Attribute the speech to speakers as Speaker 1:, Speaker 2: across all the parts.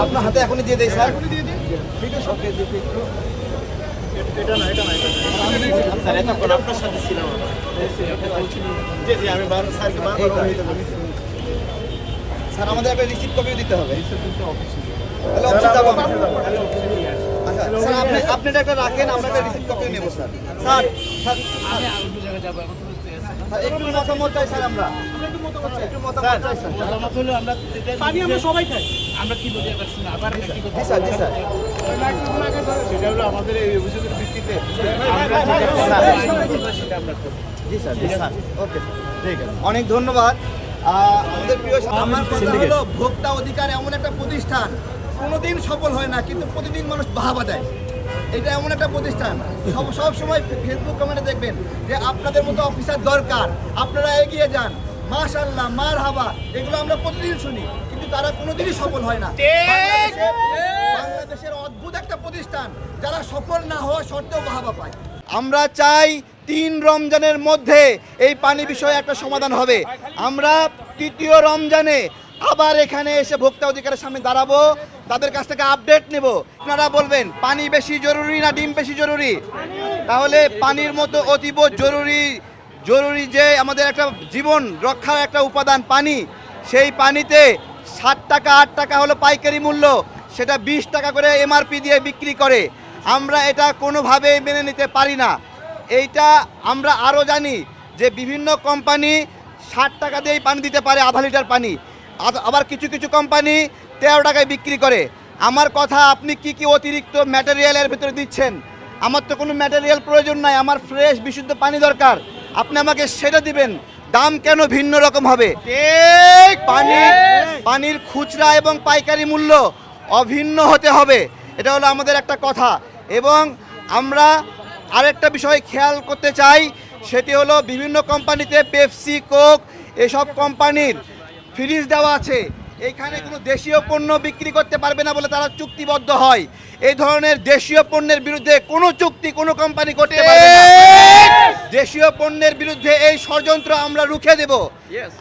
Speaker 1: আপনার হাতে এখনই দিয়ে দেয় স্যার। স্যার এতক্ষণ আপনার সাথে ছিলাম। স্যার আমাদের একটা রিসিপ্ট কপিও দিতে হবে। আচ্ছা স্যার আপনি একটা রাখেন, আমরা একটা রিসিপ্ট কপিও নেব স্যার। স্যার একটু মতামত চাই স্যার, আমরা একটু মতামত চাই স্যার।
Speaker 2: মতামত হলো আমরা পানি আমরা সবাই খাই, আমরা কি বলি আবার শুনুন আবার কি কথা।
Speaker 1: জি স্যার, জি স্যার।
Speaker 2: সেটা হলো আমাদের এই অভিযোগের ভিত্তিতে সেটা আমরা করব।
Speaker 1: জি স্যার, জি স্যার। ওকে ঠিক আছে, অনেক ধন্যবাদ। আমাদের প্রিয় আমার কথা হলো ভোক্তা অধিকার এমন একটা প্রতিষ্ঠান কোনোদিন সফল হয় না, কিন্তু প্রতিদিন মানুষ বাহাবা দেয়। এটা এমন একটা প্রতিষ্ঠান সব সময় ফেসবুক কমেন্টে দেখবেন যে আপনাদের মতো অফিসার দরকার, আপনারা এগিয়ে যান, মাশাআল্লাহ, মারহাবা, এগুলো আমরা প্রতিদিন শুনি, কিন্তু তারা কোনোদিনই সফল হয় না। বাংলাদেশের অদ্ভুত একটা প্রতিষ্ঠান যারা সফল না হওয়া সত্ত্বেও বাহাবা পায়। আমরা চাই 3 রমজানের মধ্যে এই পানি বিষয়ে একটা সমাধান হবে। আমরা 3য় রমজানে আবার এখানে এসে ভোক্তা অধিকারের সামনে দাঁড়াবো, তাদের কাছ থেকে আপডেট নেব। আপনারা বলবেন পানি বেশি জরুরি না ডিম বেশি জরুরি? তাহলে পানির মতো অতীব জরুরি যে আমাদের একটা জীবন রক্ষার একটা উপাদান পানি, সেই পানিতে 7 টাকা 8 টাকা হলো পাইকারি মূল্য, সেটা 20 টাকা করে এমআরপি দিয়ে বিক্রি করে। আমরা এটা কোনোভাবেই মেনে নিতে পারি না। এইটা আমরা আরও জানি যে বিভিন্ন কোম্পানি 60 টাকা দিয়েই পানি দিতে পারে আধা লিটার পানি, আবার কিছু কিছু কোম্পানি 13 টাকায় বিক্রি করে। আমার কথা, আপনি কি অতিরিক্ত ম্যাটেরিয়ালের ভিতরে দিচ্ছেন? আমার তো কোনো ম্যাটেরিয়াল প্রয়োজন নাই, আমার ফ্রেশ বিশুদ্ধ পানি দরকার, আপনি আমাকে সেটা দিবেন। দাম কেন ভিন্ন রকম হবে? পানির খুচরা এবং পাইকারি মূল্য অভিন্ন হতে হবে, এটা হলো আমাদের একটা কথা। এবং আমরা আরেকটা বিষয় খেয়াল করতে চাই, সেটি হলো বিভিন্ন কোম্পানিতে পেপসি, কোক এসব কোম্পানির ফ্রিজ দেওয়া আছে, এইখানে কোনো দেশীয় পণ্য বিক্রি করতে পারবে না বলে তারা চুক্তিবদ্ধ হয়। এই ধরনের দেশীয় পণ্যের বিরুদ্ধে কোনো চুক্তি কোনো কোম্পানি করতে পারবে না। দেশীয় পণ্যের বিরুদ্ধে এই ষড়যন্ত্র আমরা রুখে দেব।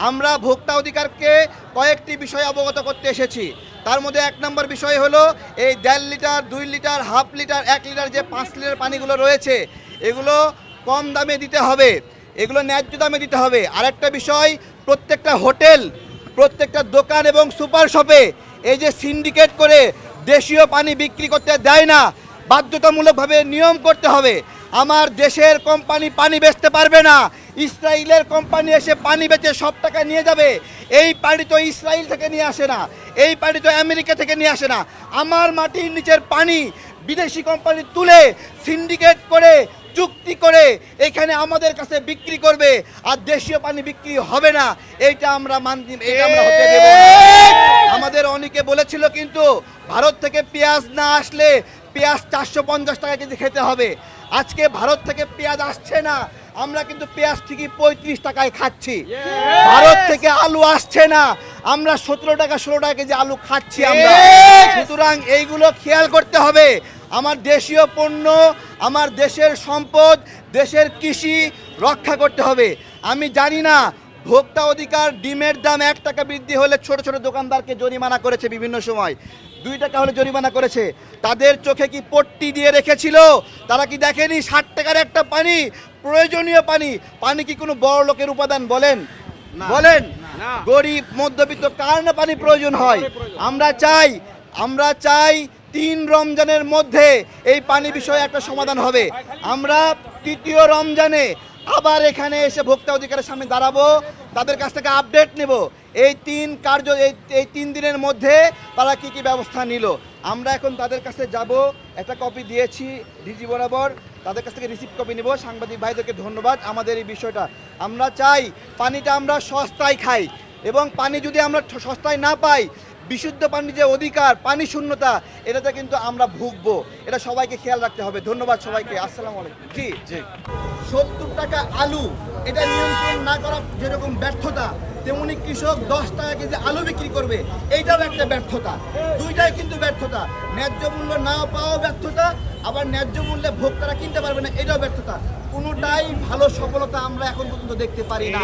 Speaker 1: আমরা ভোক্তা অধিকারকে কয়েকটি বিষয় অবগত করতে এসেছি। তার মধ্যে 1 নম্বর বিষয় হলো এই 1.5 litre, 2 litre, half litre, 1 litre যে 5 লিটার পানিগুলো রয়েছে, এগুলো কম দামে দিতে হবে, এগুলো ন্যায্য দামে দিতে হবে। আরেকটা বিষয়, প্রত্যেকটা হোটেল, প্রত্যেকটা দোকান এবং সুপার শপে এই যে সিন্ডিকেট করে দেশীয় পানি বিক্রি করতে দেয় না, বাধ্যতামূলকভাবে নিয়ম করতে হবে। আমার দেশের কোম্পানি পানি বেচতে পারবে না, ইসরায়েলের কোম্পানি এসে পানি বেচে সব টাকা নিয়ে যাবে। এই পানি তো ইসরায়েল থেকে নিয়ে আসে না, এই পানি তো আমেরিকা থেকে নিয়ে আসে না। আমার মাটির নিচের পানি বিদেশি কোম্পানি তুলে সিন্ডিকেট করে চুক্তি করে এখানে আমাদের কাছে বিক্রি করবে, আর দেশীয় পানি বিক্রি হবে না। এইটা আমরা হতে দেব না। আমাদের অনেকে বলেছিল কিন্তু ভারত থেকে পেঁয়াজ না আসলে পেঁয়াজ 450 টাকা কেজি খেতে হবে। আজকে ভারত থেকে পেঁয়াজ আসছে না, আমরা কিন্তু পেঁয়াজ ঠিকই 35 টাকায় খাচ্ছি। ভারত থেকে আলু আসছে না, আমরা 17 টাকা 16 টাকা কেজি আলু খাচ্ছি আমরা। সুতরাং এইগুলো খেয়াল করতে হবে। আমার দেশীয় পণ্য, আমার দেশের সম্পদ, দেশের কৃষি রক্ষা করতে হবে। আমি জানি না ভোক্তা অধিকার ডিমের দাম 1 টাকা বৃদ্ধি হলে ছোট ছোট দোকানদারকে জরিমানা করেছে, বিভিন্ন সময় 2 টাকা হলে জরিমানা করেছে। তাদের চোখে কি পট্টি দিয়ে রেখেছিল? তারা কি দেখেনি 60 টাকার একটা পানি, প্রয়োজনীয় পানি কি কোনো বড় লোকের উপাদান? বলেন গরিব মধ্যবিত্ত কার না পানি প্রয়োজন হয়? আমরা চাই 3 রমজানের মধ্যে এই পানি বিষয়ে একটা সমাধান হবে। আমরা 3য় রমজানে আবার এখানে এসে ভোক্তা অধিকারের সামনে দাঁড়াবো, তাদের কাছ থেকে আপডেট নেব এই 3 দিনের মধ্যে তারা কি ব্যবস্থা নিল। আমরা এখন তাদের কাছে যাব, একটা কপি দিয়েছি ডিজি বরাবর, তাদের কাছ থেকে রিসিপ্ট কপি নেব। সাংবাদিক ভাইদেরকে ধন্যবাদ। আমাদের এই বিষয়টা আমরা চাই পানিটা আমরা সস্তায় খাই, এবং পানি যদি আমরা সস্তায় না পাই, বিশুদ্ধ পানির যে অধিকার, পানি শূন্যতা, এটাতে কিন্তু আমরা ভুগবো। এটা সবাইকে খেয়াল রাখতে হবে। ধন্যবাদ সবাইকে। আসসালামু আলাইকুম। জি 70 টাকা আলু, এটা নিয়ন্ত্রণ না করা যেরকম ব্যর্থতা, তেমনি কৃষক 10 টাকা কেজি আলু বিক্রি করবে, এইটাও একটা ব্যর্থতা। দুইটাই কিন্তু ব্যর্থতা। ন্যায্য মূল্য না পাওয়া ব্যর্থতা, আবার ন্যায্য মূল্যে ভোক্তারা কিনতে পারবে না, এটাও ব্যর্থতা। কোনোটাই ভালো সফলতা আমরা এখন পর্যন্ত দেখতে পারি না।